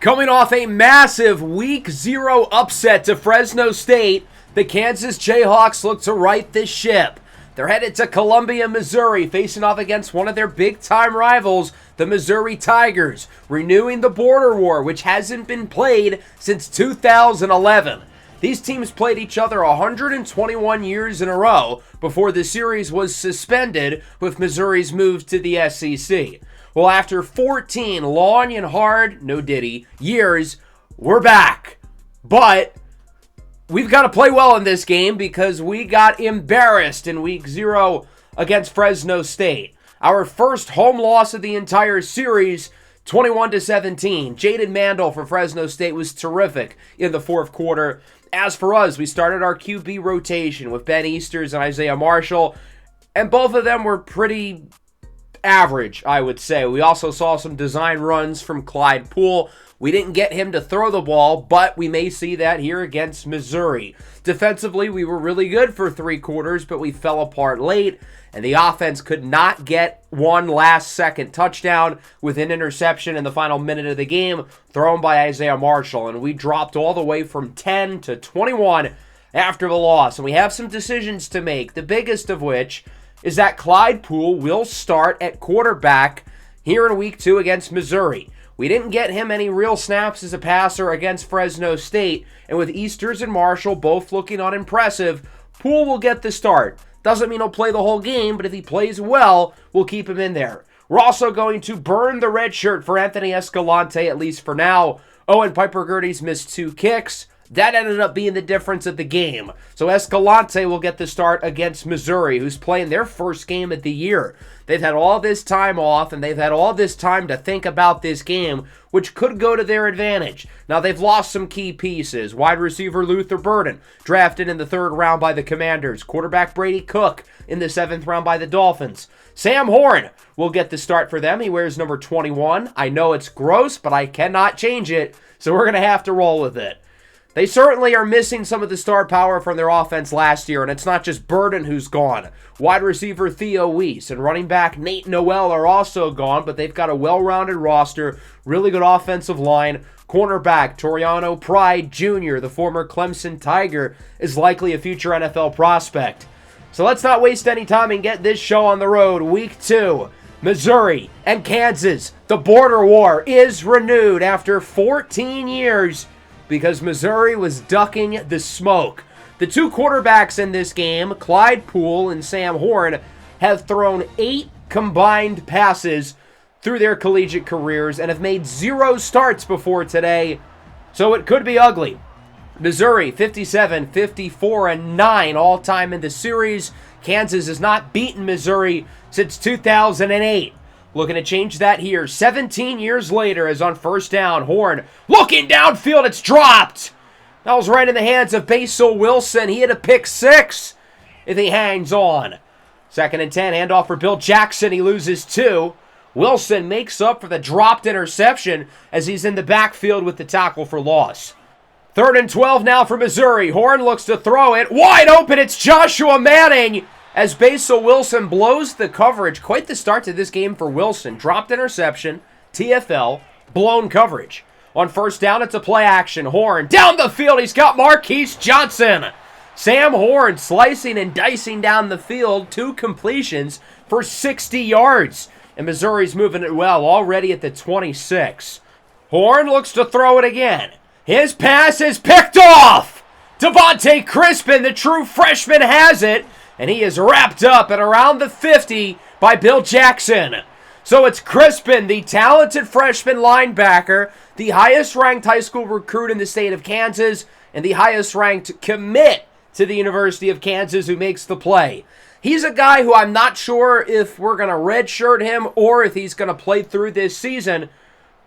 Coming off a massive Week 0 upset to Fresno State, the Kansas Jayhawks look to right this ship. They're headed to Columbia, Missouri, facing off against one of their big-time rivals, the Missouri Tigers, renewing the border war, which hasn't been played since 2011. These teams played each other 121 years in a row before the series was suspended with Missouri's move to the SEC. Well, after 14 long and hard, no diddy, years, we're back. But we've got to play well in this game because we got embarrassed in Week 0 against Fresno State. Our first home loss of the entire series, 21-17. Jaden Mandel for Fresno State was terrific in the fourth quarter. As for us, we started our QB rotation with Ben Easters and Isaiah Marshall, and both of them were pretty average, I would say. We also saw some design runs from Clyde Poole. We didn't get him to throw the ball, but we may see that here against Missouri. Defensively, we were really good for 3 quarters, but we fell apart late, and the offense could not get one last-second touchdown with an interception in the final minute of the game thrown by Isaiah Marshall, and we dropped all the way from 10 to 21 after the loss. And we have some decisions to make, the biggest of which is that Clyde Poole will start at quarterback here in Week 2 against Missouri. We didn't get him any real snaps as a passer against Fresno State, and with Easters and Marshall both looking unimpressive, Poole will get the start. Doesn't mean he'll play the whole game, but if he plays well, we'll keep him in there. We're also going to burn the red shirt for Anthony Escalante, at least for now. Owen Piper-Gerdes missed 2 kicks. That ended up being the difference of the game. So Escalante will get the start against Missouri, who's playing their first game of the year. They've had all this time off, and they've had all this time to think about this game, which could go to their advantage. Now, they've lost some key pieces. Wide receiver Luther Burden, drafted in the 3rd round by the Commanders. Quarterback Brady Cook in the 7th round by the Dolphins. Sam Horn will get the start for them. He wears number 21. I know it's gross, but I cannot change it, so we're going to have to roll with it. They certainly are missing some of the star power from their offense last year, and it's not just Burden who's gone. Wide receiver Theo Weiss and running back Nate Noel are also gone, but they've got a well-rounded roster, really good offensive line. Cornerback Toriano Pride Jr., the former Clemson Tiger, is likely a future NFL prospect. So let's not waste any time and get this show on the road. Week 2, Missouri and Kansas. The border war is renewed after 14 years. Because Missouri was ducking the smoke. The 2 quarterbacks in this game, Clyde Poole and Sam Horn, have thrown 8 combined passes through their collegiate careers and have made 0 starts before today, so it could be ugly. Missouri, 57, 54, and 9 all-time in the series. Kansas has not beaten Missouri since 2008. Looking to change that here. 17 years later, as on first down, Horn looking downfield. It's dropped. That was right in the hands of Basil Wilson. He had a pick 6 if he hangs on. 2nd and 10, handoff for Bill Jackson. He loses 2. Wilson makes up for the dropped interception as he's in the backfield with the tackle for loss. 3rd and 12 now for Missouri. Horn looks to throw it. Wide open. It's Joshua Manning. As Basil Wilson blows the coverage. Quite the start to this game for Wilson. Dropped interception, TFL, blown coverage. On first down, it's a play action. Horn down the field. He's got Marquise Johnson. Sam Horn slicing and dicing down the field. 2 completions for 60 yards. And Missouri's moving it well, already at the 26. Horn looks to throw it again. His pass is picked off. Devontae Crispin, the true freshman, has it. And he is wrapped up at around the 50 by Bill Jackson. So it's Crispin, the talented freshman linebacker, the highest-ranked high school recruit in the state of Kansas, and the highest-ranked commit to the University of Kansas who makes the play. He's a guy who I'm not sure if we're going to redshirt him or if he's going to play through this season.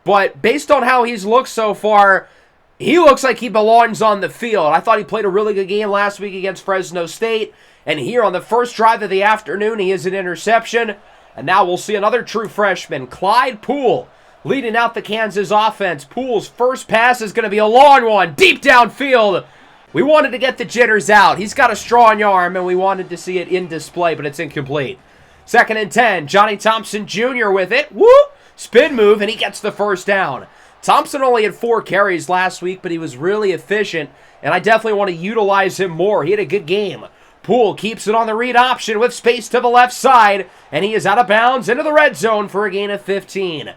But based on how he's looked so far, he looks like he belongs on the field. I thought he played a really good game last week against Fresno State. And here on the first drive of the afternoon, he has an interception. And now we'll see another true freshman, Clyde Poole, leading out the Kansas offense. Poole's first pass is going to be a long one, deep downfield. We wanted to get the jitters out. He's got a strong arm, and we wanted to see it in display, but it's incomplete. 2nd and 10, Johnny Thompson Jr. with it. Woo! Spin move, and he gets the first down. Thompson only had 4 carries last week, but he was really efficient, and I definitely want to utilize him more. He had a good game. Poole keeps it on the read option with space to the left side, and he is out of bounds into the red zone for a gain of 15.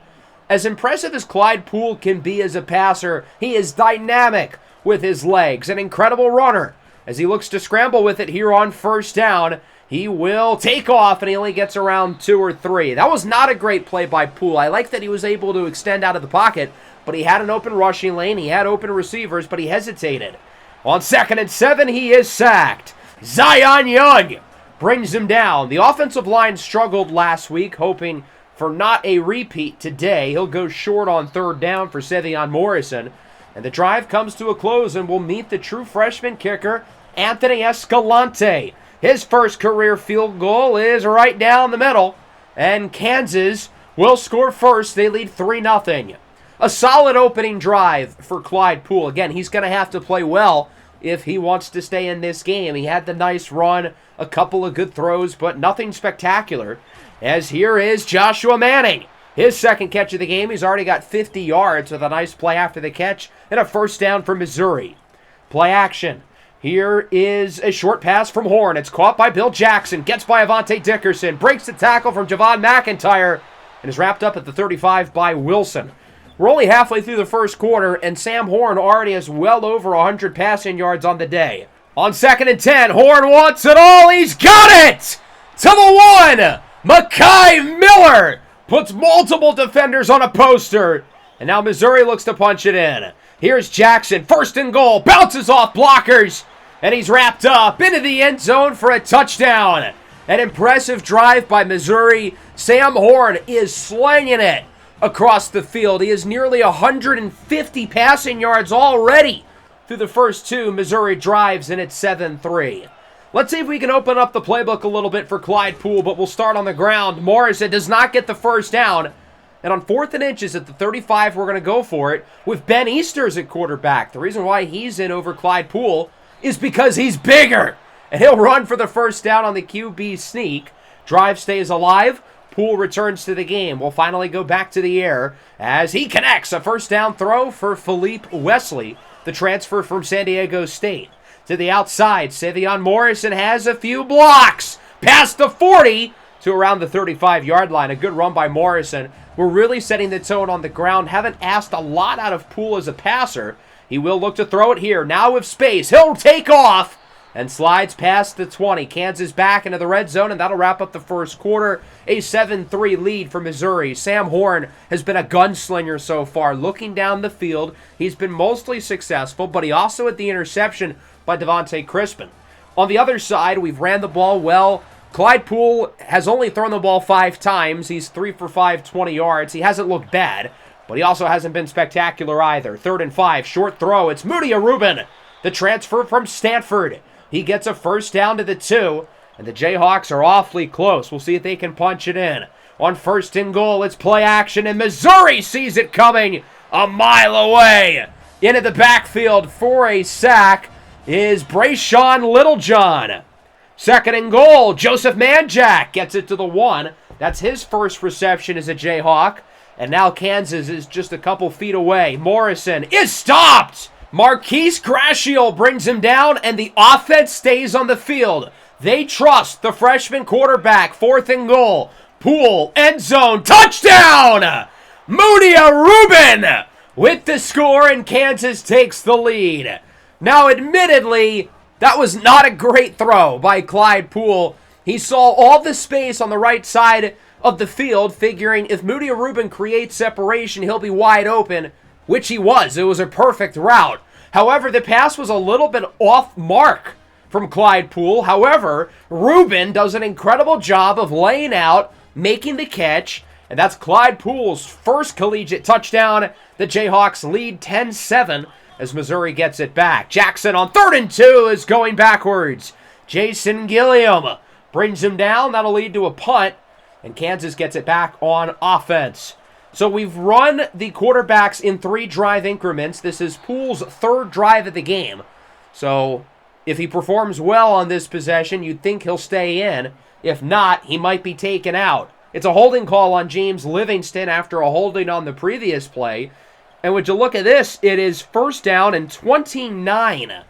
As impressive as Clyde Poole can be as a passer, he is dynamic with his legs, an incredible runner. As he looks to scramble with it here on first down, he will take off, and he only gets around 2 or 3. That was not a great play by Poole. I like that he was able to extend out of the pocket, but he had an open rushing lane. He had open receivers, but he hesitated. On 2nd and 7, he is sacked. Zion Young brings him down. The offensive line struggled last week, hoping for not a repeat today. He'll go short on 3rd down for Sevion Morrison. And the drive comes to a close and will meet the true freshman kicker, Anthony Escalante. His first career field goal is right down the middle, and Kansas will score first. They lead 3-0. A solid opening drive for Clyde Poole. Again, he's going to have to play well if he wants to stay in this game. He had the nice run, a couple of good throws, but nothing spectacular. As here is Joshua Manning. His second catch of the game. He's already got 50 yards with a nice play after the catch and a first down for Missouri. Play action. Here is a short pass from Horn. It's caught by Bill Jackson. Gets by Avante Dickerson. Breaks the tackle from Javon McIntyre and is wrapped up at the 35 by Wilson. We're only halfway through the first quarter, and Sam Horn already has well over 100 passing yards on the day. On 2nd and 10, Horn wants it all. He's got it! To the 1! Mekhi Miller puts multiple defenders on a poster, and now Missouri looks to punch it in. Here's Jackson, 1st and goal, bounces off blockers, and he's wrapped up into the end zone for a touchdown. An impressive drive by Missouri. Sam Horn is slinging it across the field. He has nearly 150 passing yards already through the first 2 Missouri drives, and it's 7-3. Let's see if we can open up the playbook a little bit for Clyde Poole, but we'll start on the ground. Morrison does not get the first down. And on 4th and inches at the 35, we're going to go for it with Ben Easters at quarterback. The reason why he's in over Clyde Poole is because he's bigger. And he'll run for the first down on the QB sneak. Drive stays alive. Poole returns to the game. We'll finally go back to the air as he connects a first down throw for Philippe Wesley, the transfer from San Diego State. To the outside, Sevion Morrison has a few blocks. Past the 40 to around the 35-yard line. A good run by Morrison. We're really setting the tone on the ground. Haven't asked a lot out of Poole as a passer. He will look to throw it here. Now with space. He'll take off and slides past the 20. Kansas back into the red zone, and that'll wrap up the first quarter. A 7-3 lead for Missouri. Sam Horn has been a gunslinger so far. Looking down the field, he's been mostly successful, but he also had the interception by Devontae Crispin. On the other side, we've ran the ball well. Clyde Poole has only thrown the ball 5 times. He's 3 for 5, 20 yards. He hasn't looked bad, but he also hasn't been spectacular either. 3rd and 5, short throw. It's Moody Rubin, the transfer from Stanford. He gets a first down to the 2, and the Jayhawks are awfully close. We'll see if they can punch it in. On 1st and goal, it's play action, and Missouri sees it coming a mile away. Into the backfield for a sack is Brayshawn Littlejohn. 2nd and goal, Joseph Manjack gets it to the 1. That's his first reception as a Jayhawk. And now Kansas is just a couple feet away. Morrison is stopped. Marquise Gratial brings him down, and the offense stays on the field. They trust the freshman quarterback. 4th and goal. Poole, end zone, touchdown! Moody Rubin with the score, and Kansas takes the lead. Now, admittedly, that was not a great throw by Clyde Poole. He saw all the space on the right side of the field, figuring if Moody Rubin creates separation, he'll be wide open, which he was. It was a perfect route. However, the pass was a little bit off mark from Clyde Poole. However, Rubin does an incredible job of laying out, making the catch, and that's Clyde Poole's first collegiate touchdown. The Jayhawks lead 10-7 as Missouri gets it back. Jackson on 3rd and 2 is going backwards. Jason Gilliam brings him down. That'll lead to a punt, and Kansas gets it back on offense. So we've run the quarterbacks in 3 drive increments. This is Poole's 3rd drive of the game. So if he performs well on this possession, you'd think he'll stay in. If not, he might be taken out. It's a holding call on James Livingston after a holding on the previous play. And would you look at this, it is first down and 29.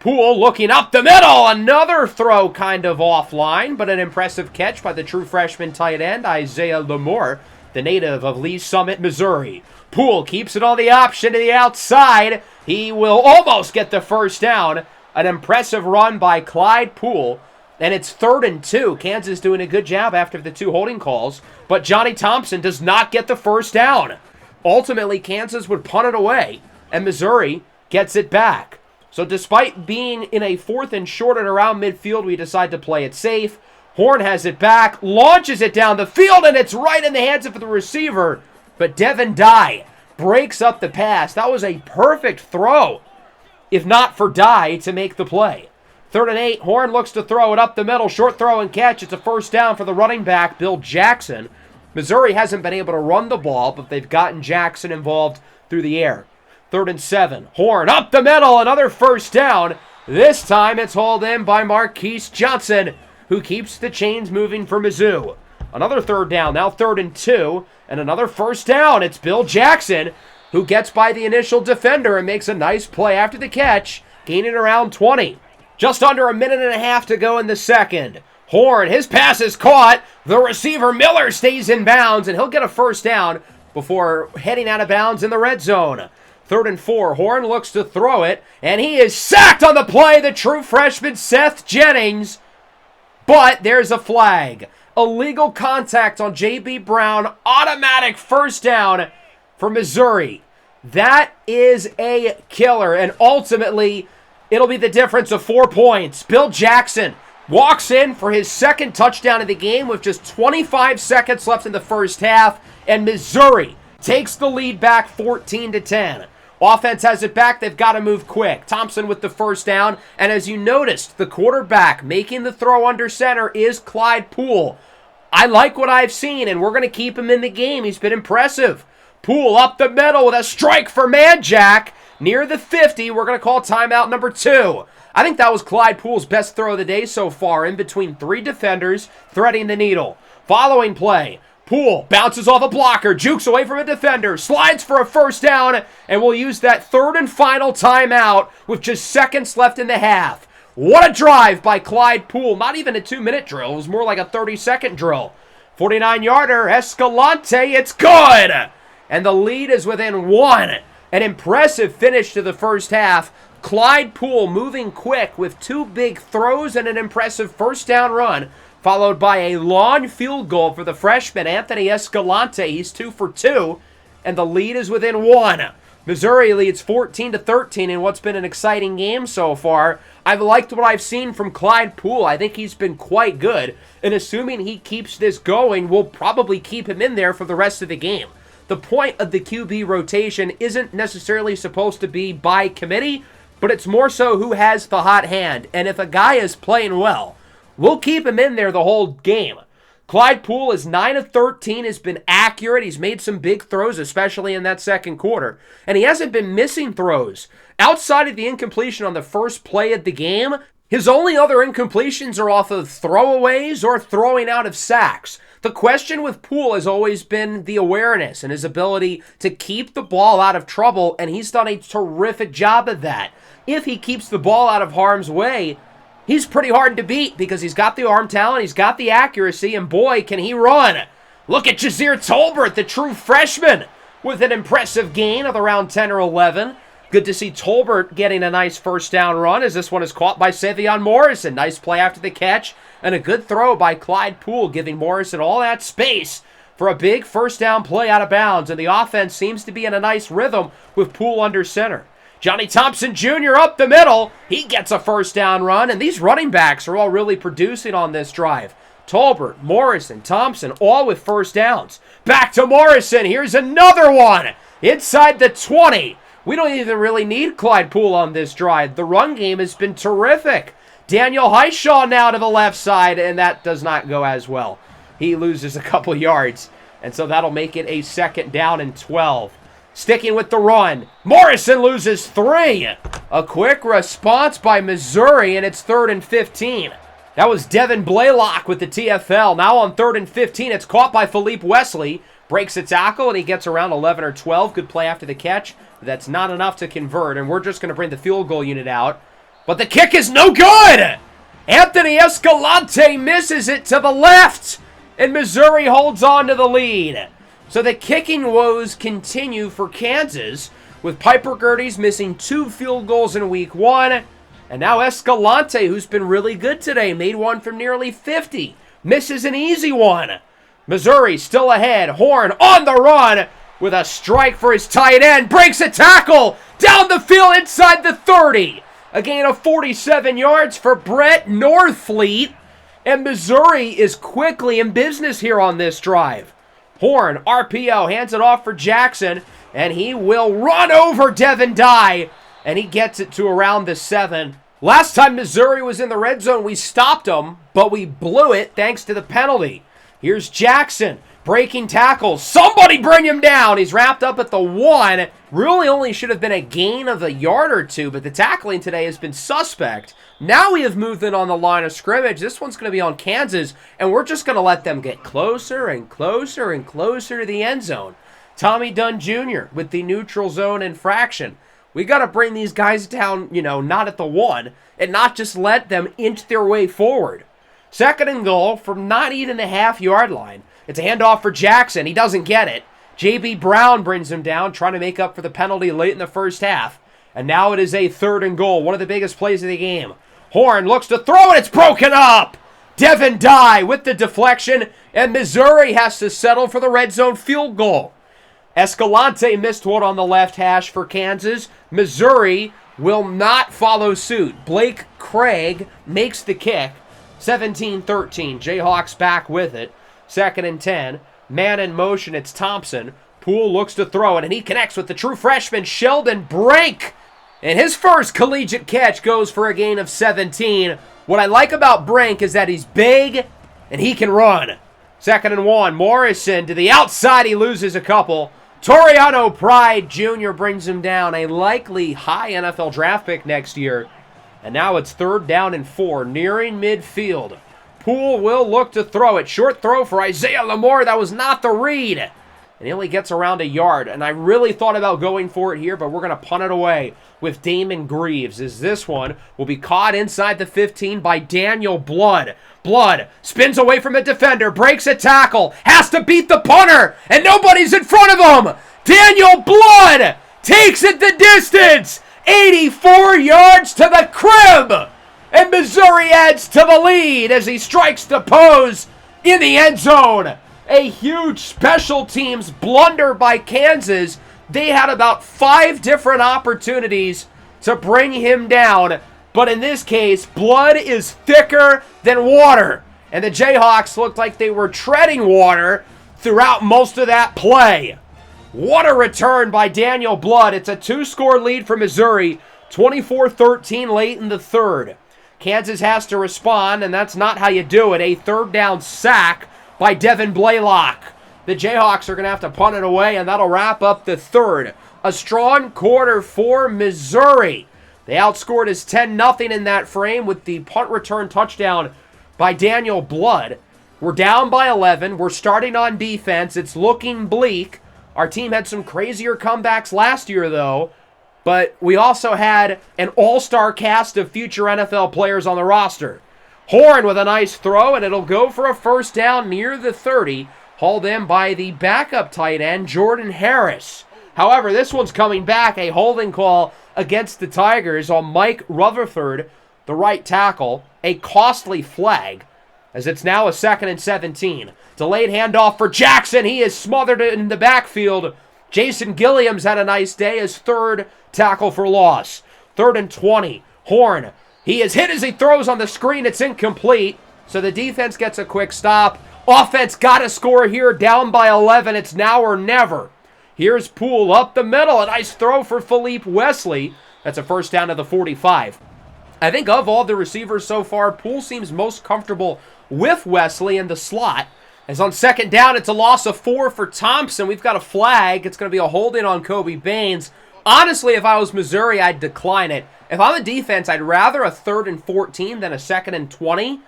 Poole looking up the middle. Another throw kind of offline, but an impressive catch by the true freshman tight end, Isaiah Lamore, the native of Lee Summit, Missouri. Poole keeps it on the option to the outside. He will almost get the first down. An impressive run by Clyde Poole. And it's 3rd and 2. Kansas doing a good job after the 2 holding calls. But Johnny Thompson does not get the first down. Ultimately, Kansas would punt it away. And Missouri gets it back. So despite being in a 4th and short at around midfield, we decide to play it safe. Horn has it back, launches it down the field, and it's right in the hands of the receiver. But Devin Dye breaks up the pass. That was a perfect throw, if not for Dye to make the play. 3rd and 8, Horn looks to throw it up the middle. Short throw and catch. It's a first down for the running back, Bill Jackson. Missouri hasn't been able to run the ball, but they've gotten Jackson involved through the air. 3rd and 7. Horn up the middle. Another first down. This time it's hauled in by Marquise Johnson, who keeps the chains moving for Mizzou. Another 3rd down. Now 3rd and 2. And another first down. It's Bill Jackson, who gets by the initial defender and makes a nice play after the catch, gaining around 20. Just under a minute and a half to go in the second. Horn, his pass is caught. The receiver, Miller, stays in bounds, and he'll get a first down before heading out of bounds in the red zone. 3rd and 4. Horn looks to throw it, and he is sacked on the play. The true freshman, Seth Jennings. But there's a flag. Illegal contact on J.B. Brown. Automatic first down for Missouri. That is a killer, and ultimately, it'll be the difference of 4 points. Bill Jackson walks in for his 2nd touchdown of the game with just 25 seconds left in the first half, and Missouri takes the lead back 14-10. Offense has it back. They've got to move quick. Thompson with the first down. And as you noticed, the quarterback making the throw under center is Clyde Poole. I like what I've seen, and we're going to keep him in the game. He's been impressive. Poole up the middle with a strike for Manjack. Near the 50, we're going to call timeout number 2. I think that was Clyde Poole's best throw of the day so far, in between 3 defenders, threading the needle. Following play. Poole bounces off a blocker, jukes away from a defender, slides for a first down, and we'll use that 3rd and final timeout with just seconds left in the half. What a drive by Clyde Poole. Not even a 2-minute drill. It was more like a 30-second drill. 49-yarder, Escalante, it's good! And the lead is within 1. An impressive finish to the first half. Clyde Poole moving quick with 2 big throws and an impressive first down run, followed by a long field goal for the freshman, Anthony Escalante. He's 2 for 2, and the lead is within 1. Missouri leads 14-13 in what's been an exciting game so far. I've liked what I've seen from Clyde Poole. I think he's been quite good, and assuming he keeps this going, we'll probably keep him in there for the rest of the game. The point of the QB rotation isn't necessarily supposed to be by committee, but it's more so who has the hot hand, and if a guy is playing well, we'll keep him in there the whole game. Clyde Poole is 9 of 13, has been accurate. He's made some big throws, especially in that second quarter. And he hasn't been missing throws. Outside of the incompletion on the first play of the game, his only other incompletions are off of throwaways or throwing out of sacks. The question with Poole has always been the awareness and his ability to keep the ball out of trouble, and he's done a terrific job of that. If he keeps the ball out of harm's way, he's pretty hard to beat because he's got the arm talent, he's got the accuracy, and boy, can he run. Look at Jazir Tolbert, the true freshman, with an impressive gain of around 10 or 11. Good to see Tolbert getting a nice first down run as this one is caught by Savion Morrison. Nice play after the catch, and a good throw by Clyde Poole, giving Morrison all that space for a big first down play out of bounds, and the offense seems to be in a nice rhythm with Poole under center. Johnny Thompson Jr. up the middle. He gets a first down run, and these running backs are all really producing on this drive. Tolbert, Morrison, Thompson, all with first downs. Back to Morrison. Here's another one. Inside the 20. We don't even really need Clyde Poole on this drive. The run game has been terrific. Daniel Highshaw now to the left side, and that does not go as well. He loses a couple yards, and so that'll make it a 2nd down and 12. Sticking with the run, Morrison loses 3. A quick response by Missouri, and it's 3rd and 15. That was Devin Blaylock with the TFL. Now on 3rd and 15, it's caught by Philippe Wesley. breaks a tackle, and he gets around 11 or 12. Good play after the catch. That's not enough to convert, and we're just going to bring the field goal unit out. But the kick is no good! Anthony Escalante misses it to the left, and Missouri holds on to the lead. So the kicking woes continue for Kansas, with Piper Gertie's missing 2 field goals in week 1, and now Escalante, who's been really good today, made one from nearly 50, misses an easy one. Missouri still ahead. Horn on the run with a strike for his tight end. Breaks a tackle down the field inside the 30. A gain of 47 yards for Brett Northfleet. And Missouri is quickly in business here on this drive. Horn, RPO, hands it off for Jackson. And he will run over Devin Dye. And he gets it to around the 7. Last time Missouri was in the red zone, we stopped them, but we blew it thanks to the penalty. Here's Jackson, breaking tackles. Somebody bring him down. He's wrapped up at the 1. Really only should have been a gain of a yard or 2, but the tackling today has been suspect. Now we have moved in on the line of scrimmage. This one's going to be on Kansas, and we're just going to let them get closer and closer and closer to the end zone. Tommy Dunn Jr. with the neutral zone infraction. We got to bring these guys down, not at the 1, and not just let them inch their way forward. 2nd and goal from 9.5-yard line. It's a handoff for Jackson. He doesn't get it. J.B. Brown brings him down, trying to make up for the penalty late in the first half. And now it is a 3rd and goal, one of the biggest plays of the game. Horn looks to throw, and it's broken up! Devin Dye with the deflection, and Missouri has to settle for the red zone field goal. Escalante missed one on the left hash for Kansas. Missouri will not follow suit. Blake Craig makes the kick. 17-13. Jayhawks back with it. 2nd and 10. Man in motion. It's Thompson. Poole looks to throw it, and he connects with the true freshman, Sheldon Brink. And his first collegiate catch goes for a gain of 17. What I like about Brink is that he's big, and he can run. 2nd and 1. Morrison to the outside. He loses a couple. Toriano Pride Jr. brings him down. A likely high NFL draft pick next year. And now it's 3rd down and 4, nearing midfield. Poole will look to throw it. Short throw for Isaiah Lamore. That was not the read. And he only gets around a yard. And I really thought about going for it here, but we're going to punt it away with Damon Greaves, as this one will be caught inside the 15 by Daniel Blood. Blood spins away from a defender, breaks a tackle, has to beat the punter, and nobody's in front of him. Daniel Blood takes it the distance. 84 yards to the crib. And Missouri adds to the lead as he strikes the pose in the end zone. A huge special teams blunder by Kansas. They had about 5 different opportunities to bring him down. But in this case, blood is thicker than water. And the Jayhawks looked like they were treading water throughout most of that play. What a return by Daniel Blood. It's a 2-score lead for Missouri. 24-13 late in the 3rd. Kansas has to respond, and that's not how you do it. A 3rd down sack by Devin Blaylock. The Jayhawks are going to have to punt it away, and that'll wrap up the 3rd. A strong quarter for Missouri. They outscored us 10-0 in that frame with the punt return touchdown by Daniel Blood. We're down by 11. We're starting on defense. It's looking bleak. Our team had some crazier comebacks last year, though. But we also had an all-star cast of future NFL players on the roster. Horn with a nice throw, and it'll go for a 1st down near the 30. Hauled in by the backup tight end, Jordan Harris. However, this one's coming back. A holding call against the Tigers on Mike Rutherford, the right tackle. A costly flag, as it's now a 2nd and 17. Delayed handoff for Jackson. He is smothered in the backfield. Jason Gilliam's had a nice day. His 3rd tackle for loss. 3rd and 20. Horn. He is hit as he throws on the screen. It's incomplete. So the defense gets a quick stop. Offense got to score here. Down by 11. It's now or never. Here's Poole up the middle. A nice throw for Philippe Wesley. That's a 1st down to the 45. I think of all the receivers so far, Poole seems most comfortable with Wesley in the slot. As on 2nd down, it's a loss of 4 for Thompson. We've got a flag. It's going to be a holding on Kobe Baines. Honestly, if I was Missouri, I'd decline it. If I'm a defense, I'd rather a 3rd and 14 than a 2nd and 20.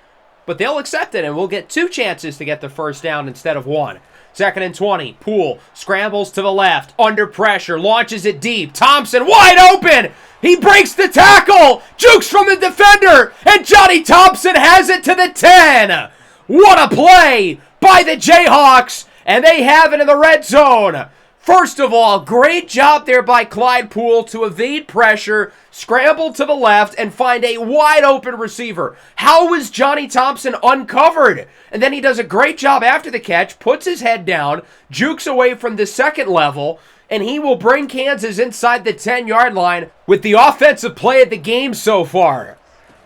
But they'll accept it, and we'll get 2 chances to get the 1st down instead of 1. 2nd and 20. Poole scrambles to the left, under pressure, launches it deep. Thompson wide open. He breaks the tackle, jukes from the defender, and Johnny Thompson has it to the 10. What a play by the Jayhawks, and they have it in the red zone. First of all, great job there by Clyde Poole to evade pressure, scramble to the left, and find a wide open receiver. How was Johnny Thompson uncovered? And then he does a great job after the catch, puts his head down, jukes away from the second level, and he will bring Kansas inside the 10-yard line with the offensive play of the game so far.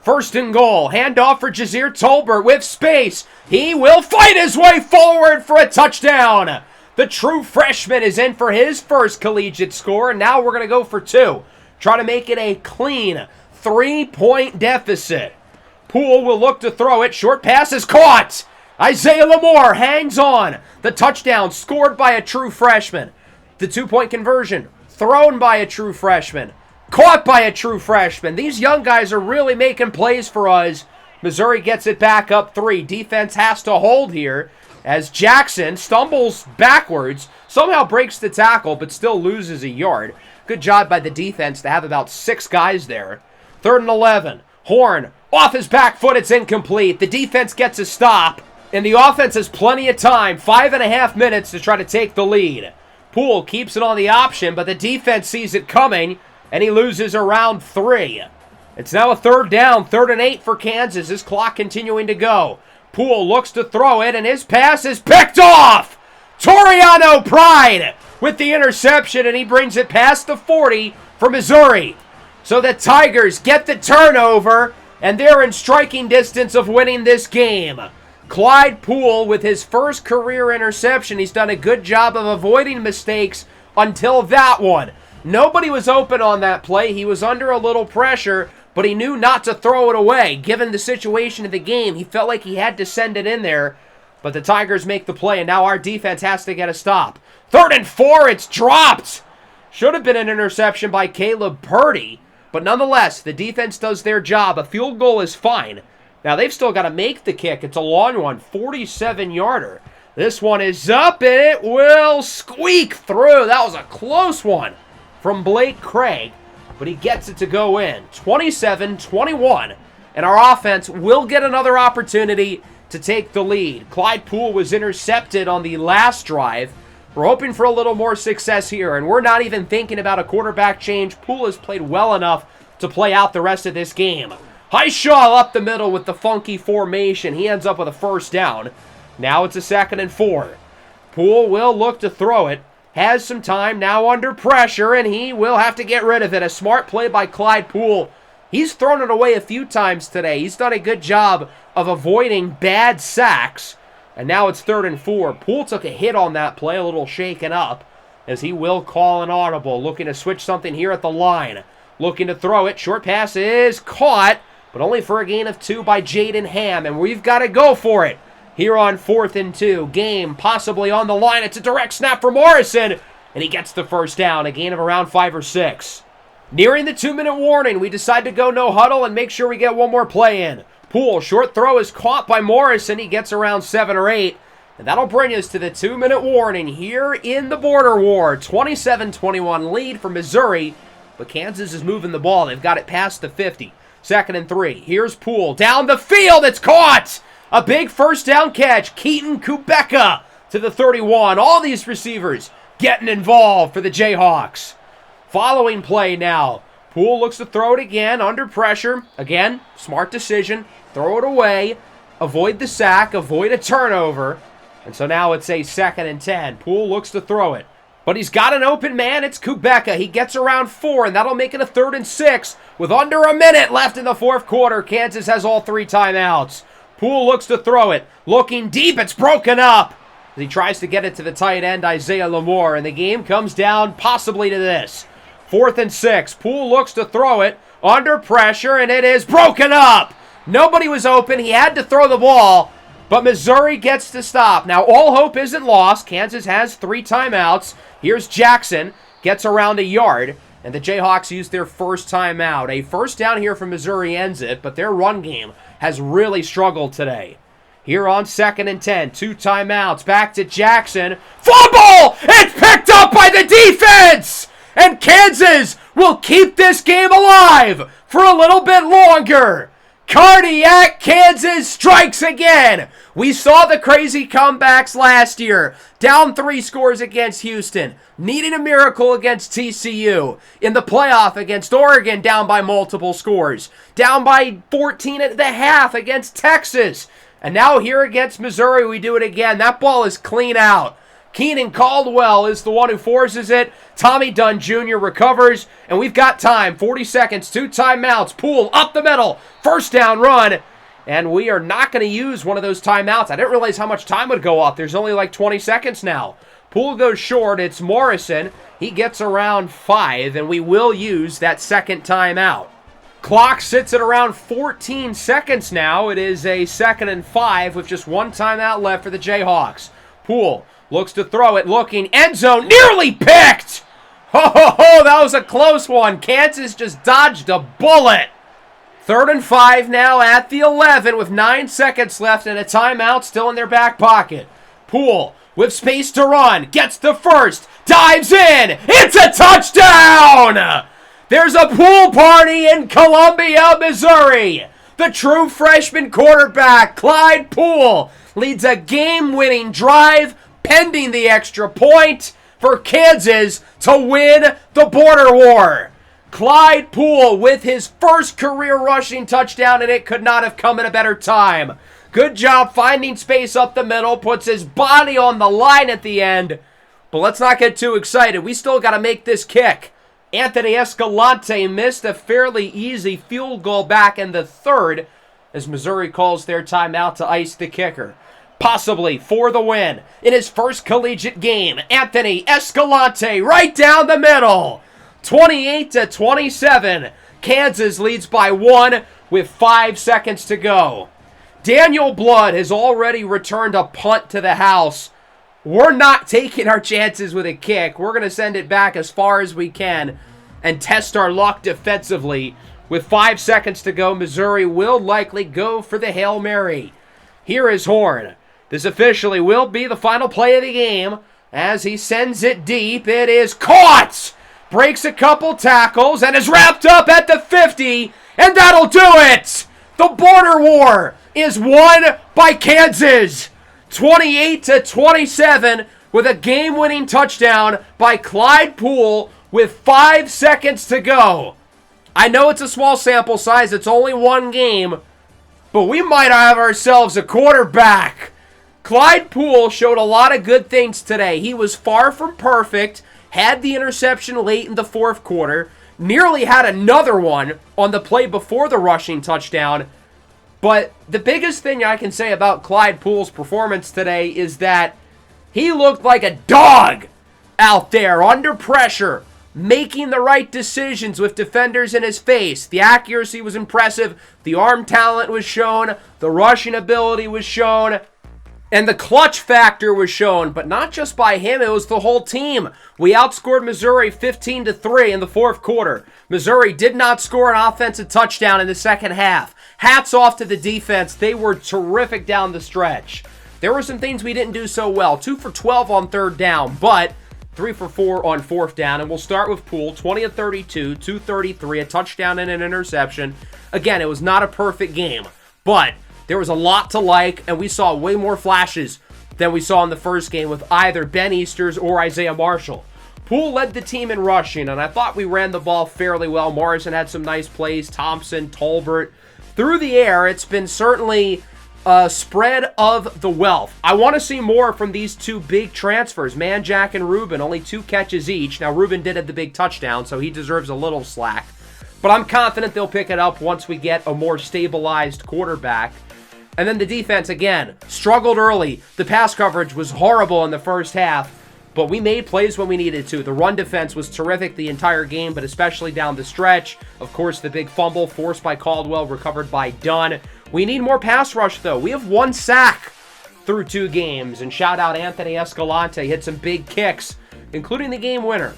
1st and goal, handoff for Jazeer Tolbert with space. He will fight his way forward for a touchdown. The true freshman is in for his first collegiate score, and now we're going to go for 2. Try to make it a clean 3-point deficit. Poole will look to throw it. Short pass is caught. Isaiah Lamore hangs on. The touchdown scored by a true freshman. The 2-point conversion thrown by a true freshman. Caught by a true freshman. These young guys are really making plays for us. Missouri gets it back up 3. Defense has to hold here as Jackson stumbles backwards, somehow breaks the tackle, but still loses a yard. Good job by the defense to have about 6 guys there. 3rd and 11. Horn off his back foot. It's incomplete. The defense gets a stop, and the offense has plenty of time. 5.5 minutes to try to take the lead. Poole keeps it on the option, but the defense sees it coming, and he loses around 3. It's now a 3rd down, 3rd and 8 for Kansas. This clock continuing to go. Poole looks to throw it, and his pass is picked off. Toriano Pride with the interception, and he brings it past the 40 for Missouri. So the Tigers get the turnover, and they're in striking distance of winning this game. Clyde Poole with his first career interception. He's done a good job of avoiding mistakes until that one. Nobody was open on that play. He was under a little pressure, but he knew not to throw it away. Given the situation of the game, he felt like he had to send it in there, but the Tigers make the play, and now our defense has to get a stop. 3rd and 4, it's dropped. Should have been an interception by Caleb Purdy, but nonetheless, the defense does their job. A field goal is fine. Now, they've still got to make the kick. It's a long one, 47-yarder. This one is up, and it will squeak through. That was a close one from Blake Craig, but he gets it to go in. 27-21, and our offense will get another opportunity to take the lead. Clyde Poole was intercepted on the last drive. We're hoping for a little more success here, and we're not even thinking about a quarterback change. Poole has played well enough to play out the rest of this game. Highshaw up the middle with the funky formation. He ends up with a 1st down. Now it's a 2nd and 4. Poole will look to throw it. Has some time, now under pressure, and he will have to get rid of it. A smart play by Clyde Poole. He's thrown it away a few times today. He's done a good job of avoiding bad sacks. And now it's 3rd and 4. Poole took a hit on that play, a little shaken up, as he will call an audible. Looking to switch something here at the line. Looking to throw it. Short pass is caught, but only for a gain of 2 by Jaden Ham. And we've got to go for it here on 4th and 2. Game possibly on the line. It's a direct snap for Morrison, and he gets the 1st down. A gain of around 5 or 6. Nearing the 2-minute warning, we decide to go no huddle and make sure we get one more play in. Poole, short throw is caught by Morrison. He gets around 7 or 8. And that'll bring us to the 2-minute warning here in the Border War. 27-21 lead for Missouri, but Kansas is moving the ball. They've got it past the 50. 2nd and 3. Here's Poole. Down the field. It's caught. A big 1st down catch. Keaton Kubeka to the 31. All these receivers getting involved for the Jayhawks. Following play now. Poole looks to throw it again under pressure. Again, smart decision. Throw it away. Avoid the sack. Avoid a turnover. And so now it's a 2nd and 10. Poole looks to throw it. But he's got an open man. It's Kubeka. He gets around 4, and that'll make it a 3rd and 6. With under a minute left in the 4th quarter, Kansas has all 3 timeouts. Poole looks to throw it. Looking deep. It's broken up. As he tries to get it to the tight end, Isaiah Lamore. And the game comes down possibly to this. 4th and 6. Poole looks to throw it under pressure, and it is broken up. Nobody was open. He had to throw the ball, but Missouri gets to stop. Now, all hope isn't lost. Kansas has 3 timeouts. Here's Jackson. Gets around a yard, and the Jayhawks use their 1st timeout. A 1st down here from Missouri ends it, but their run game has really struggled today. Here on 2nd and 10, 2 timeouts, back to Jackson. Fumble! It's picked up by the defense! And Kansas will keep this game alive for a little bit longer. Cardiac Kansas strikes again. We saw the crazy comebacks last year. Down 3 scores against Houston. Needing a miracle against TCU. In the playoff against Oregon, down by multiple scores. Down by 14 at the half against Texas. And now here against Missouri, we do it again. That ball is clean out. Keenan Caldwell is the one who forces it. Tommy Dunn Jr. recovers, and we've got time. 40 seconds, 2 timeouts. Poole up the middle. First down run, and we are not going to use one of those timeouts. I didn't realize how much time would go off. There's only like 20 seconds now. Poole goes short. It's Morrison. He gets around 5, and we will use that second timeout. Clock sits at around 14 seconds now. It is a 2nd and 5 with just 1 timeout left for the Jayhawks. Poole looks to throw it, looking, end zone, nearly picked! Ho, ho, ho, that was a close one. Kansas just dodged a bullet. 3rd and 5 now at the 11 with 9 seconds left and a timeout still in their back pocket. Poole with space to run, gets the first, dives in, it's a touchdown! There's a pool party in Columbia, Missouri. The true freshman quarterback, Clyde Poole, leads a game-winning drive pending the extra point for Kansas to win the border war. Clyde Poole with his first career rushing touchdown, and it could not have come at a better time. Good job finding space up the middle, puts his body on the line at the end. But let's not get too excited. We still got to make this kick. Anthony Escalante missed a fairly easy field goal back in the 3rd as Missouri calls their timeout to ice the kicker. Possibly for the win in his first collegiate game. Anthony Escalante right down the middle. 28-27. Kansas leads by 1 with 5 seconds to go. Daniel Blood has already returned a punt to the house. We're not taking our chances with a kick. We're going to send it back as far as we can and test our luck defensively. With 5 seconds to go, Missouri will likely go for the Hail Mary. Here is Horn. This officially will be the final play of the game as he sends it deep. It is caught! Breaks a couple tackles and is wrapped up at the 50, and that'll do it! The border war is won by Kansas! 28-27 with a game-winning touchdown by Clyde Poole with 5 seconds to go. I know it's a small sample size, it's only 1 game, but we might have ourselves a quarterback. Clyde Poole showed a lot of good things today. He was far from perfect, had the interception late in the 4th quarter, nearly had another one on the play before the rushing touchdown. But the biggest thing I can say about Clyde Poole's performance today is that he looked like a dog out there under pressure, making the right decisions with defenders in his face. The accuracy was impressive. The arm talent was shown. The rushing ability was shown. And the clutch factor was shown, but not just by him, it was the whole team. We outscored Missouri 15-3 in the 4th quarter. Missouri did not score an offensive touchdown in the second half. Hats off to the defense. They were terrific down the stretch. There were some things we didn't do so well. 2 for 12 on 3rd down, but 3 for 4 on 4th down. And we'll start with Poole, 20 of 32, 233, a touchdown and an interception. Again, it was not a perfect game, but there was a lot to like, and we saw way more flashes than we saw in the first game with either Ben Easters or Isaiah Marshall. Poole led the team in rushing, and I thought we ran the ball fairly well. Morrison had some nice plays. Thompson, Tolbert. Through the air, it's been certainly a spread of the wealth. I want to see more from these 2 big transfers, Manjack and Rubin, only 2 catches each. Now, Rubin did have the big touchdown, so he deserves a little slack. But I'm confident they'll pick it up once we get a more stabilized quarterback. And then the defense, again, struggled early. The pass coverage was horrible in the first half, but we made plays when we needed to. The run defense was terrific the entire game, but especially down the stretch. Of course, the big fumble forced by Caldwell, recovered by Dunn. We need more pass rush, though. We have 1 sack through 2 games, and shout out Anthony Escalante. Hit some big kicks, including the game winner.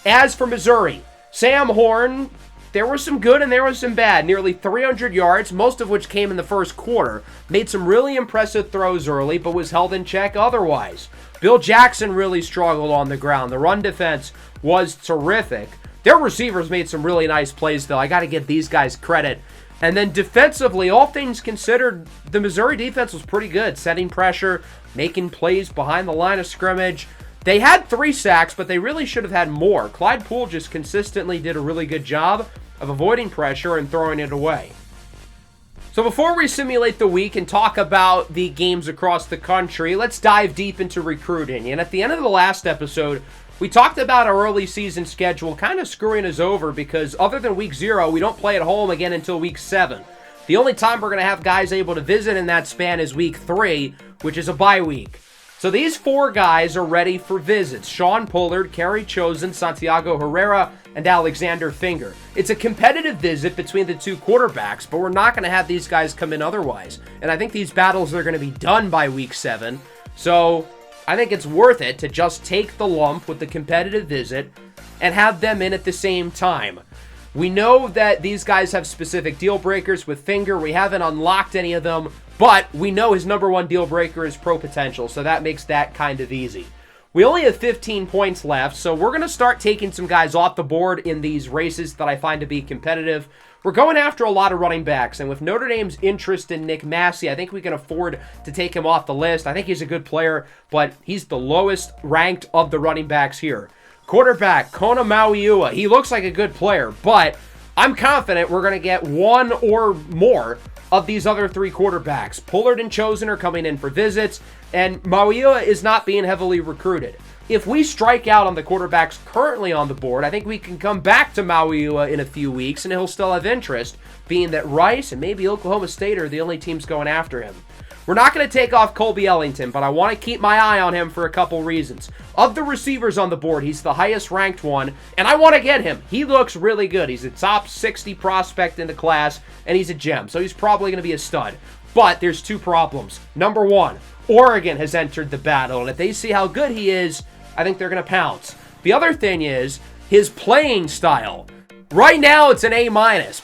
As for Missouri, Sam Horn there was some good and there was some bad. Nearly 300 yards, most of which came in the first quarter. Made some really impressive throws early, but was held in check otherwise. Bill Jackson really struggled on the ground. The run defense was terrific. Their receivers made some really nice plays, though. I got to give these guys credit. And then defensively, all things considered, the Missouri defense was pretty good. Setting pressure, making plays behind the line of scrimmage. They had 3 sacks, but they really should have had more. Clyde Poole just consistently did a really good job of avoiding pressure and throwing it away. So before we simulate the week and talk about the games across the country, let's dive deep into recruiting. And at the end of the last episode, we talked about our early season schedule kind of screwing us over because other than week 0, we don't play at home again until week 7. The only time we're going to have guys able to visit in that span is week 3, which is a bye week. So these 4 guys are ready for visits. Sean Pullard, Kerry Chosen, Santiago Herrera, and Alexander Finger. It's a competitive visit between the 2 quarterbacks, but we're not going to have these guys come in otherwise. And I think these battles are going to be done by week 7. So I think it's worth it to just take the lump with the competitive visit and have them in at the same time. We know that these guys have specific deal breakers with Finger. We haven't unlocked any of them, but we know his number 1 deal breaker is pro potential, so that makes that kind of easy. We only have 15 points left, so we're going to start taking some guys off the board in these races that I find to be competitive. We're going after a lot of running backs, and with Notre Dame's interest in Nick Massey, I think we can afford to take him off the list. I think he's a good player, but he's the lowest ranked of the running backs here. Quarterback, Kona Mauiua. He looks like a good player, but I'm confident we're going to get 1 or more of these other 3 quarterbacks. Pullard and Chosen are coming in for visits, and Mauiua is not being heavily recruited. If we strike out on the quarterbacks currently on the board, I think we can come back to Mauiua in a few weeks, and he'll still have interest, being that Rice and maybe Oklahoma State are the only teams going after him. We're not going to take off Colby Ellington, but I want to keep my eye on him for a couple reasons. Of the receivers on the board, he's the highest ranked one, and I want to get him. He looks really good. He's a top 60 prospect in the class, and he's a gem, so he's probably going to be a stud. But there's 2 problems. Number 1, Oregon has entered the battle, and if they see how good he is, I think they're going to pounce. The other thing is his playing style. Right now, it's an A-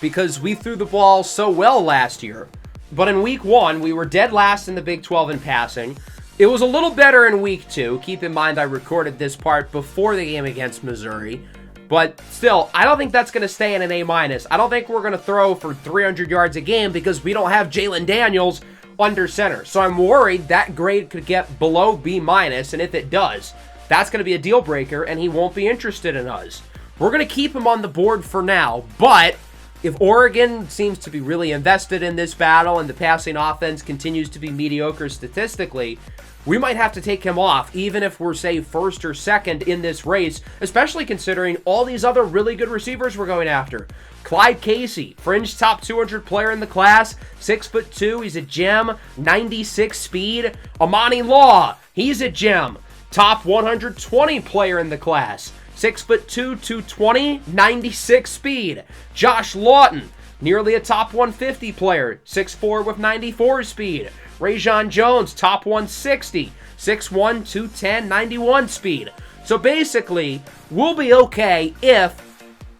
because we threw the ball so well last year. But in week 1, we were dead last in the Big 12 in passing. It was a little better in week 2. Keep in mind I recorded this part before the game against Missouri. But still, I don't think that's going to stay in an A-. I don't think we're going to throw for 300 yards a game because we don't have Jalen Daniels under center. So I'm worried that grade could get below B-, and if it does, that's going to be a deal breaker and he won't be interested in us. We're going to keep him on the board for now, but if Oregon seems to be really invested in this battle and the passing offense continues to be mediocre statistically, we might have to take him off, even if we're, say, 1st or 2nd in this race, especially considering all these other really good receivers we're going after. Clyde Casey, fringe top 200 player in the class, 6'2", he's a gem, 96 speed. Amani Law, he's a gem, top 120 player in the class. 6'2", 220, 96 speed. Josh Lawton, nearly a top 150 player, 6'4" with 94 speed. Rajon Jones, top 160, 6'1", 210, 91 speed. So basically, we'll be okay if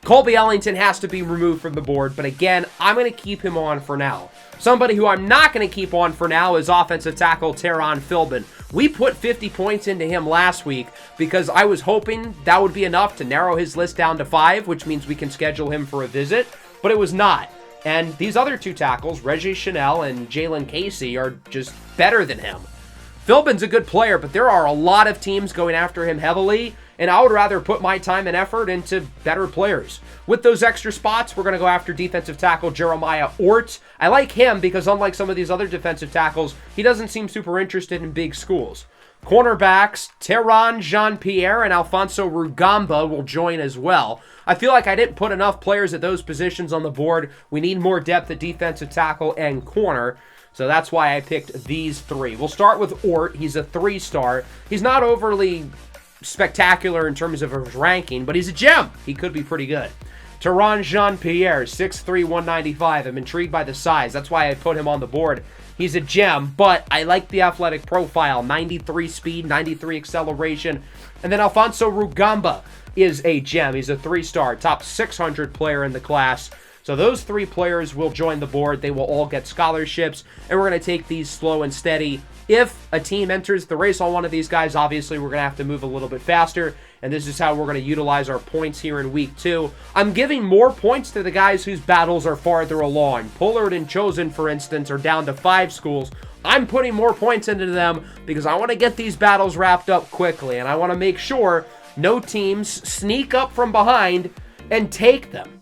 Colby Ellington has to be removed from the board, but again, I'm going to keep him on for now. Somebody who I'm not going to keep on for now is offensive tackle Teron Philbin. We put 50 points into him last week because I was hoping that would be enough to narrow his list down to 5, which means we can schedule him for a visit, but it was not. And these other 2 tackles, Reggie Chanel and Jalen Casey, are just better than him. Philbin's a good player, but there are a lot of teams going after him heavily, and I would rather put my time and effort into better players. With those extra spots, we're going to go after defensive tackle Jeremiah Ort. I like him because unlike some of these other defensive tackles, he doesn't seem super interested in big schools. Cornerbacks, Teron Jean-Pierre and Alfonso Rugamba will join as well. I feel like I didn't put enough players at those positions on the board. We need more depth at defensive tackle and corner. So that's why I picked these 3. We'll start with Ort. He's a 3-star. He's not overly spectacular in terms of his ranking, but he's a gem. He could be pretty good. Teron Jean-Pierre, 6'3", 195. I'm intrigued by the size. That's why I put him on the board. He's a gem, but I like the athletic profile. 93 speed, 93 acceleration. And then Alfonso Rugamba is a gem. He's a 3-star, top 600 player in the class. So those 3 players will join the board. They will all get scholarships, and we're going to take these slow and steady. If a team enters the race on one of these guys, obviously we're going to have to move a little bit faster, and this is how we're going to utilize our points here in week 2. I'm giving more points to the guys whose battles are farther along. Pullard and Chosen, for instance, are down to 5 schools. I'm putting more points into them because I want to get these battles wrapped up quickly, and I want to make sure no teams sneak up from behind and take them.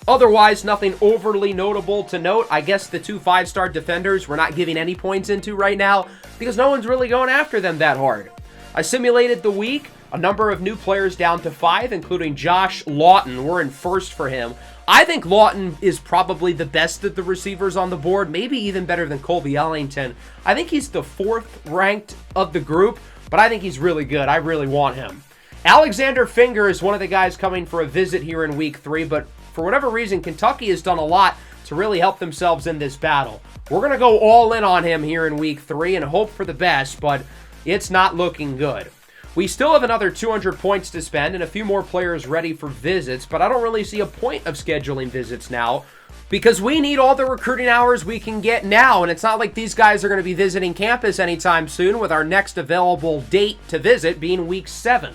Otherwise, nothing overly notable to note. I guess the 2 5-star defenders we're not giving any points into right now because no one's really going after them that hard. I simulated the week. A number of new players down to 5, including Josh Lawton. We're in first for him. I think Lawton is probably the best of the receivers on the board, maybe even better than Colby Ellington. I think he's the 4th ranked of the group, but I think he's really good. I really want him. Alexander Finger is one of the guys coming for a visit here in week 3, but for whatever reason, Kentucky has done a lot to really help themselves in this battle. We're going to go all in on him here in week 3 and hope for the best, but it's not looking good. We still have another 200 points to spend and a few more players ready for visits, but I don't really see a point of scheduling visits now because we need all the recruiting hours we can get now, and it's not like these guys are going to be visiting campus anytime soon, with our next available date to visit being week 7.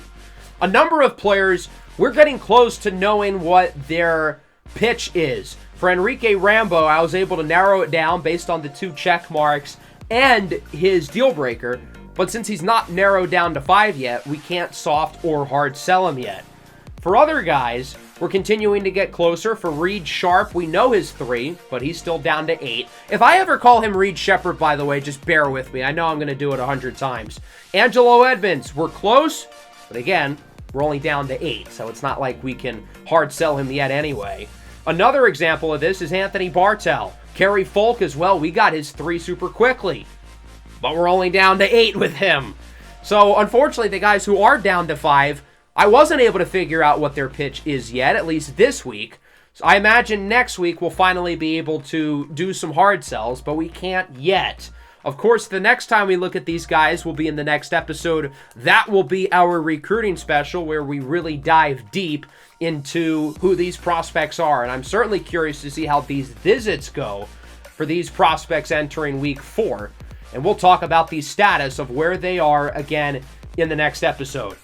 A number of players, we're getting close to knowing what their pitch is. For Enrique Rambo, I was able to narrow it down based on the 2 check marks and his deal breaker. But since he's not narrowed down to 5 yet, we can't soft or hard sell him yet. For other guys, we're continuing to get closer. For Reed Sharp, we know his 3, but he's still down to 8. If I ever call him Reed Shepard, by the way, just bear with me. I know I'm going to do it 100 times. Angelo Edmonds, we're close, but again, we're only down to 8, so it's not like we can hard sell him yet anyway. Another example of this is Anthony Bartell. Kerry Folk as well, we got his 3 super quickly, but we're only down to 8 with him. So, unfortunately, the guys who are down to 5, I wasn't able to figure out what their pitch is yet, at least this week. So I imagine next week we'll finally be able to do some hard sells, but we can't yet. Of course, the next time we look at these guys will be in the next episode. That will be our recruiting special where we really dive deep into who these prospects are. And I'm certainly curious to see how these visits go for these prospects entering week 4. And we'll talk about the status of where they are again in the next episode.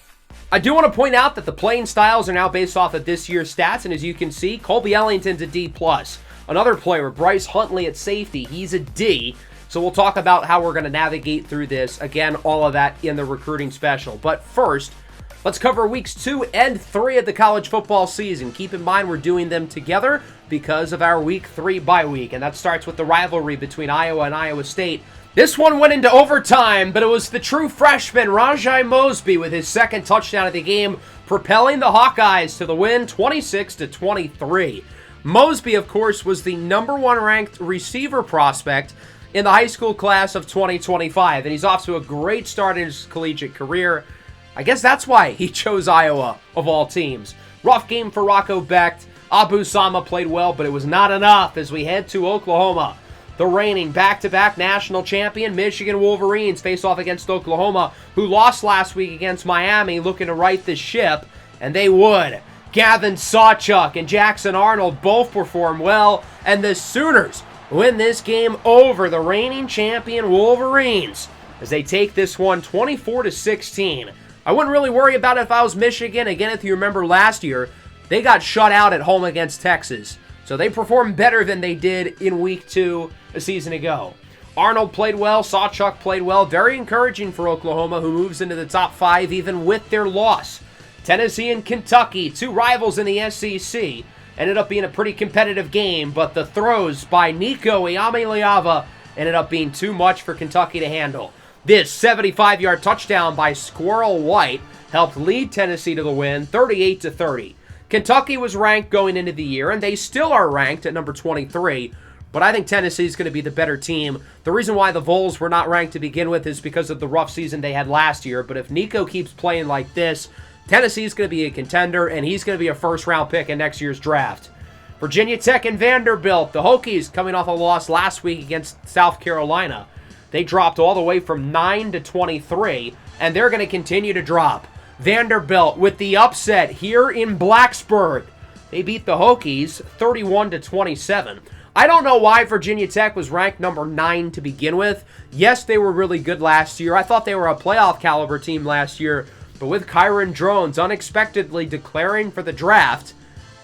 I do want to point out that the playing styles are now based off of this year's stats. And as you can see, Colby Ellington's a D+. Another player, Bryce Huntley at safety, he's a D. So we'll talk about how we're going to navigate through this. Again, all of that in the recruiting special. But first, let's cover weeks 2 and 3 of the college football season. Keep in mind we're doing them together because of our week 3 bye week. And that starts with the rivalry between Iowa and Iowa State. This one went into overtime, but it was the true freshman Rajai Mosby with his 2nd touchdown of the game, propelling the Hawkeyes to the win 26-23. Mosby, of course, was the number 1 ranked receiver prospect in the high school class of 2025, and he's off to a great start in his collegiate career. I guess that's why he chose Iowa, of all teams. Rough game for Rocco Becht. Abu Sama played well, but it was not enough as we head to Oklahoma. The reigning back-to-back national champion Michigan Wolverines face off against Oklahoma, who lost last week against Miami, looking to right the ship, and they would. Gavin Sawchuk and Jackson Arnold both perform well, and the Sooners win this game over the reigning champion Wolverines as they take this one 24-16. I wouldn't really worry about it if I was Michigan. Again, if you remember last year, they got shut out at home against Texas. So they performed better than they did in week 2 a season ago. Arnold played well. Sawchuk played well. Very encouraging for Oklahoma, who moves into the top 5 even with their loss. Tennessee and Kentucky, 2 rivals in the SEC. Ended up being a pretty competitive game, but the throws by Nico Iamaleava ended up being too much for Kentucky to handle. This 75-yard touchdown by Squirrel White helped lead Tennessee to the win, 38-30. Kentucky was ranked going into the year, and they still are ranked at number 23, but I think Tennessee's going to be the better team. The reason why the Vols were not ranked to begin with is because of the rough season they had last year, but if Nico keeps playing like this, Tennessee's going to be a contender, and he's going to be a first-round pick in next year's draft. Virginia Tech and Vanderbilt, the Hokies coming off a loss last week against South Carolina. They dropped all the way from 9 to 23, and they're going to continue to drop. Vanderbilt with the upset here in Blacksburg. They beat the Hokies 31-27. I don't know why Virginia Tech was ranked number 9 to begin with. Yes, they were really good last year. I thought they were a playoff caliber team last year. But with Kyron Drones unexpectedly declaring for the draft,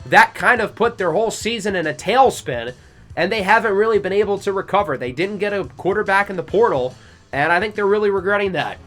that kind of put their whole season in a tailspin. And they haven't really been able to recover. They didn't get a quarterback in the portal. And I think they're really regretting that.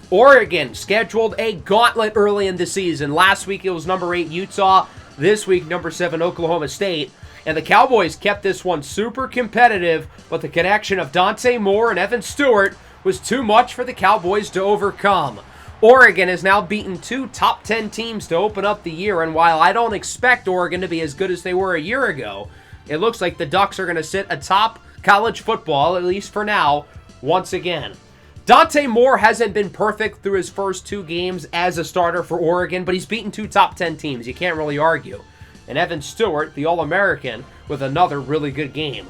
Oregon scheduled a gauntlet early in the season. Last week it was number 8 Utah. This week number 7 Oklahoma State. And the Cowboys kept this one super competitive, but the connection of Dante Moore and Evan Stewart was too much for the Cowboys to overcome. Oregon has now beaten 2 top 10 teams to open up the year, and while I don't expect Oregon to be as good as they were a year ago, it looks like the Ducks are going to sit atop college football, at least for now, once again. Dante Moore hasn't been perfect through his first 2 games as a starter for Oregon, but he's beaten 2 top 10 teams. You can't really argue. And Evan Stewart, the All-American, with another really good game.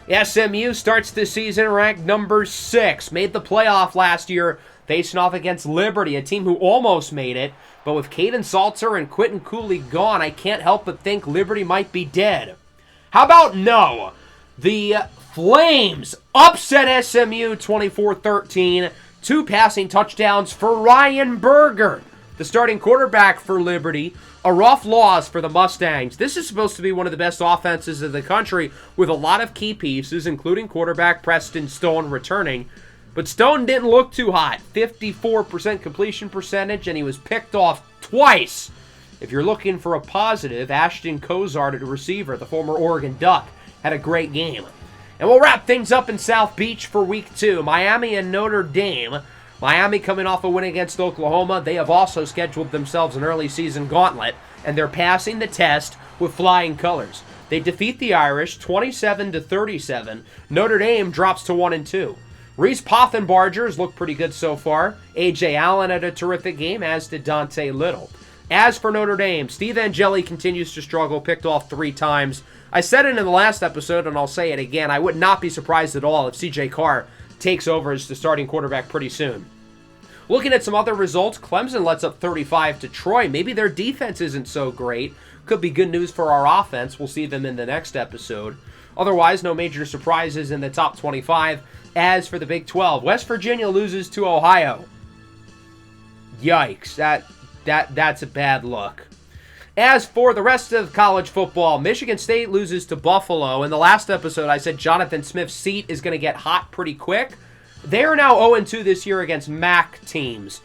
SMU starts the season ranked number 6. Made the playoff last year, facing off against Liberty, a team who almost made it. But with Caden Salter and Quentin Cooley gone, I can't help but think Liberty might be dead. How about no? The Flames upset SMU 24-13. 2 passing touchdowns for Ryan Berger, the starting quarterback for Liberty. A rough loss for the Mustangs. This is supposed to be one of the best offenses in the country with a lot of key pieces, including quarterback Preston Stone returning. But Stone didn't look too hot. 54% completion percentage, and he was picked off twice. If you're looking for a positive, Ashton Cozart, a receiver, the former Oregon Duck, had a great game. And we'll wrap things up in South Beach for week 2. Miami and Notre Dame. Miami coming off a win against Oklahoma. They have also scheduled themselves an early season gauntlet, and they're passing the test with flying colors. They defeat the Irish 27-37. Notre Dame drops to 1-2. Reese Pothenbargers look pretty good so far. A.J. Allen had a terrific game, as did Dante Little. As for Notre Dame, Steve Angeli continues to struggle, picked off 3 times. I said it in the last episode, and I'll say it again. I would not be surprised at all if C.J. Carr takes over as the starting quarterback pretty soon. Looking at some other results, Clemson lets up 35 to Troy. Maybe their defense isn't so great. Could be good news for our offense. We'll see them in the next episode. Otherwise, no major surprises in the top 25. As for the Big 12, West Virginia loses to Ohio. Yikes, that's a bad look. As for the rest of college football, Michigan State loses to Buffalo. In the last episode, I said Jonathan Smith's seat is going to get hot pretty quick. They are now 0-2 this year against MAC teams.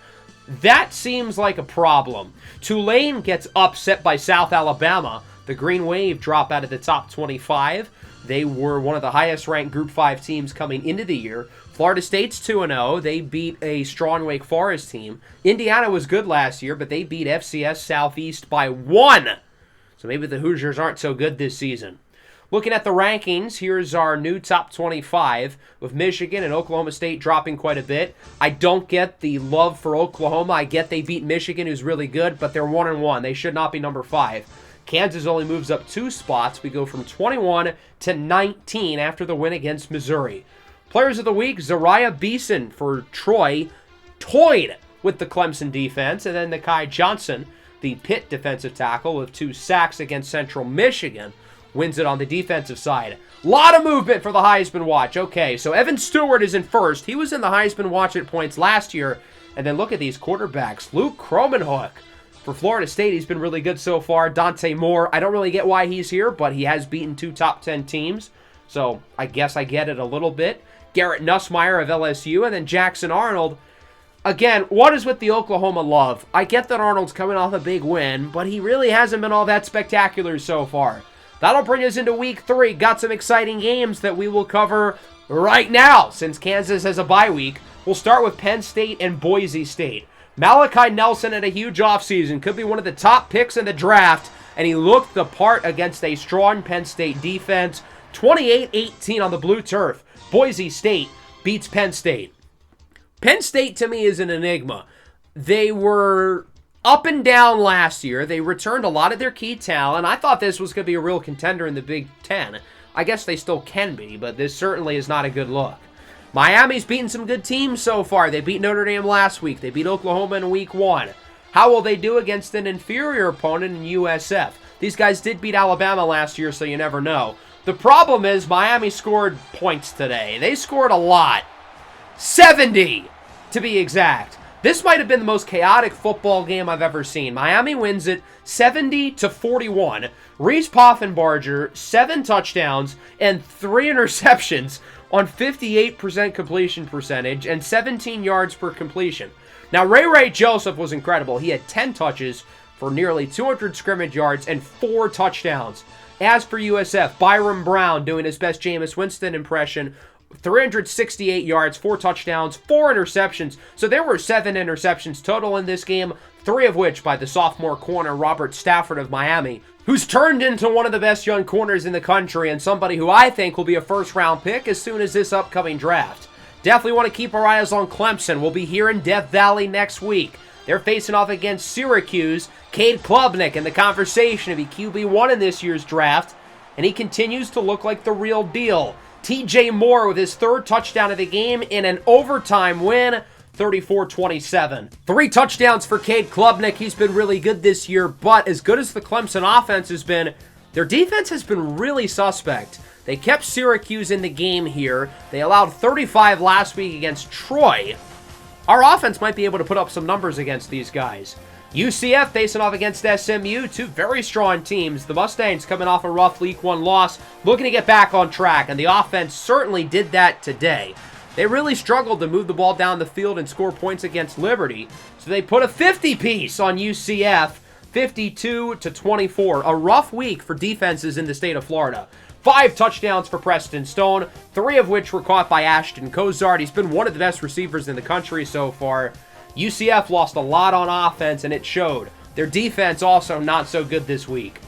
That seems like a problem. Tulane gets upset by South Alabama. The Green Wave drop out of the top 25. They were one of the highest-ranked Group 5 teams coming into the year. Florida State's 2-0. They beat a strong Wake Forest team. Indiana was good last year, but they beat FCS Southeast by 1. So maybe the Hoosiers aren't so good this season. Looking at the rankings, here's our new top 25, with Michigan and Oklahoma State dropping quite a bit. I don't get the love for Oklahoma. I get they beat Michigan, who's really good, but they're 1-1. They should not be number 5. Kansas only moves up 2 spots. We go from 21 to 19 after the win against Missouri. Players of the week, Zariah Beeson for Troy, toyed with the Clemson defense. And then Nakai Johnson, the Pitt defensive tackle, with 2 sacks against Central Michigan, wins it on the defensive side. A lot of movement for the Heisman watch. Okay, so Evan Stewart is in first. He was in the Heisman watch at points last year. And then look at these quarterbacks. Luke Kromenhoek for Florida State. He's been really good so far. Dante Moore, I don't really get why he's here, but he has beaten 2 top 10 teams. So I guess I get it a little bit. Garrett Nussmeier of LSU, and then Jackson Arnold. Again, what is with the Oklahoma love? I get that Arnold's coming off a big win, but he really hasn't been all that spectacular so far. That'll bring us into week 3. Got some exciting games that we will cover right now, since Kansas has a bye week. We'll start with Penn State and Boise State. Malachi Nelson had a huge offseason, could be one of the top picks in the draft, and he looked the part against a strong Penn State defense. 28-18 on the blue turf. Boise State beats Penn State. Penn State, to me, is an enigma. They were up and down last year. They returned a lot of their key talent. I thought this was going to be a real contender in the Big Ten. I guess they still can be, but this certainly is not a good look. Miami's beaten some good teams so far. They beat Notre Dame last week. They beat Oklahoma in week 1. How will they do against an inferior opponent in USF? These guys did beat Alabama last year, so you never know. The problem is Miami scored points today. They scored a lot. 70, to be exact. This might have been the most chaotic football game I've ever seen. Miami wins it 70-41. Reese Poffenbarger, 7 touchdowns and 3 interceptions on 58% completion percentage and 17 yards per completion. Now, Ray Joseph was incredible. He had 10 touches for nearly 200 scrimmage yards and 4 touchdowns. As for USF, Byron Brown doing his best Jameis Winston impression, 368 yards, 4 touchdowns, 4 interceptions. So there were 7 interceptions total in this game, 3 of which by the sophomore corner Robert Stafford of Miami, who's turned into one of the best young corners in the country and somebody who I think will be a first-round pick as soon as this upcoming draft. Definitely want to keep our eyes on Clemson. We'll be here in Death Valley next week. They're facing off against Syracuse. Cade Klubnik in the conversation to be QB1 in this year's draft, and he continues to look like the real deal. TJ Moore with his 3rd touchdown of the game in an overtime win, 34-27. 3 touchdowns for Cade Klubnik. He's been really good this year, but as good as the Clemson offense has been, their defense has been really suspect. They kept Syracuse in the game here. They allowed 35 last week against Troy. Our offense might be able to put up some numbers against these guys. UCF facing off against SMU, 2 very strong teams. The Mustangs coming off a rough Week 1 loss, looking to get back on track, and the offense certainly did that today. They really struggled to move the ball down the field and score points against Liberty, so they put a 50-piece on UCF, 52-24. A rough week for defenses in the state of Florida. 5 touchdowns for Preston Stone, 3 of which were caught by Ashton Kozart. He's been one of the best receivers in the country so far. UCF lost a lot on offense, and it showed. Their defense also not so good this week.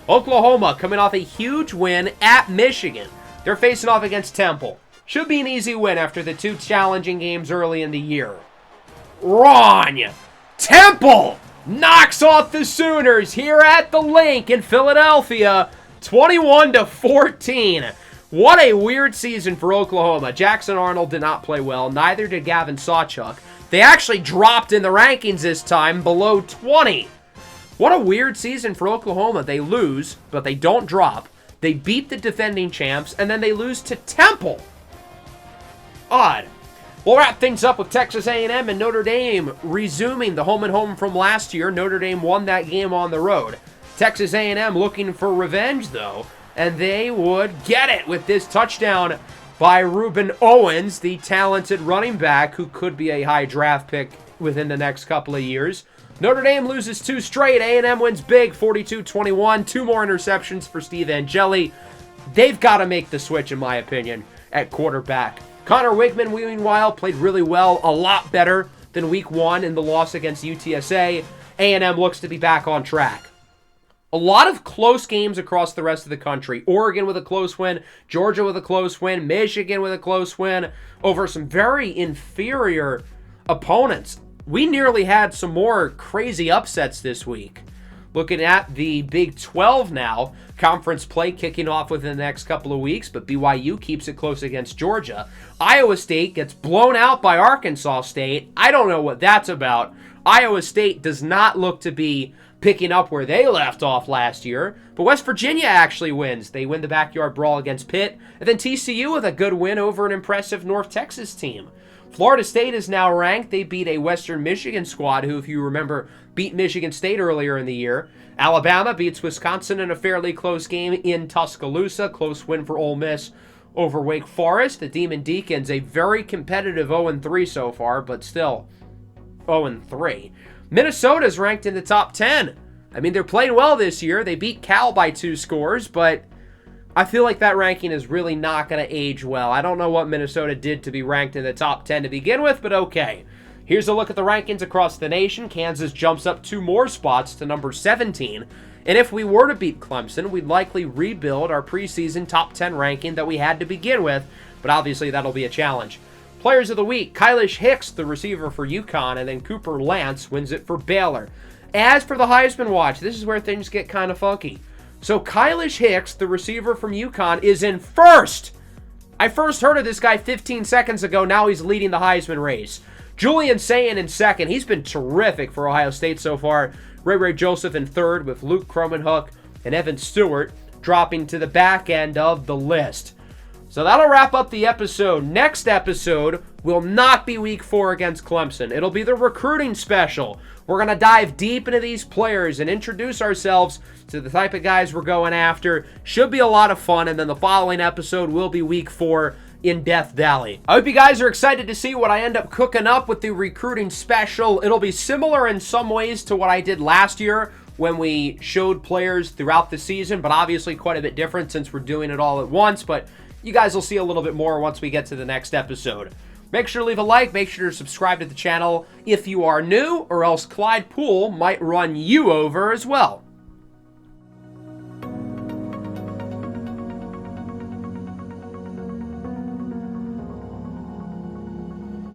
Oklahoma coming off a huge win at Michigan. They're facing off against Temple. Should be an easy win after the 2 challenging games early in the year. Wrong! Temple knocks off the Sooners here at the Link in Philadelphia, 21-14. What a weird season for Oklahoma. Jackson Arnold did not play well. Neither did Gavin Sawchuk. They actually dropped in the rankings this time, below 20. What a weird season for Oklahoma. They lose, but they don't drop. They beat the defending champs, and then they lose to Temple. Odd. We'll wrap things up with Texas A&M and Notre Dame resuming the home and home from last year. Notre Dame won that game on the road. Texas A&M looking for revenge, though, and they would get it with this touchdown by Reuben Owens, the talented running back who could be a high draft pick within the next couple of years. Notre Dame loses 2 straight. A&M wins big, 42-21. 2 more interceptions for Steve Angeli. They've got to make the switch, in my opinion, at quarterback. Connor Wigman, meanwhile, played really well, a lot better than Week 1 in the loss against UTSA. A&M looks to be back on track. A lot of close games across the rest of the country. Oregon with a close win, Georgia with a close win, Michigan with a close win over some very inferior opponents. We nearly had some more crazy upsets this week. Looking at the Big 12 now, conference play kicking off within the next couple of weeks, but BYU keeps it close against Georgia. Iowa State gets blown out by Arkansas State. I don't know what that's about. Iowa State does not look to be picking up where they left off last year, but West Virginia actually wins. They win the backyard brawl against Pitt, and then TCU with a good win over an impressive North Texas team. Florida State is now ranked. They beat a Western Michigan squad who, if you remember, beat Michigan State earlier in the year. Alabama beats Wisconsin in a fairly close game in Tuscaloosa. Close win for Ole Miss over Wake Forest. The Demon Deacons, a very competitive 0-3 so far, but still 0-3. Minnesota's ranked in the top 10. I mean, they're playing well this year. They beat Cal by 2 scores, but I feel like that ranking is really not going to age well. I don't know what Minnesota did to be ranked in the top 10 to begin with, but okay. Here's a look at the rankings across the nation. Kansas jumps up 2 more spots to number 17. And if we were to beat Clemson, we'd likely rebuild our preseason top 10 ranking that we had to begin with, but obviously that'll be a challenge. Players of the week, Kylish Hicks, the receiver for UConn, and then Cooper Lance wins it for Baylor. As for the Heisman watch, this is where things get kind of funky. So Kylish Hicks, the receiver from UConn, is in first. I first heard of this guy 15 seconds ago. Now he's leading the Heisman race. Julian Sayin in second. He's been terrific for Ohio State so far. Ray Joseph in third, with Luke Cromenhook and Evan Stewart dropping to the back end of the list. So that'll wrap up the episode. Next episode will not be week 4 against Clemson. It'll be the recruiting special. We're going to dive deep into these players and introduce ourselves to the type of guys we're going after. Should be a lot of fun. And then the following episode will be week 4 in Death Valley. I hope you guys are excited to see what I end up cooking up with the recruiting special. It'll be similar in some ways to what I did last year when we showed players throughout the season, but obviously quite a bit different since we're doing it all at once. But you guys will see a little bit more once we get to the next episode. Make sure to leave a like, make sure to subscribe to the channel if you are new, or else Clyde Poole might run you over as well.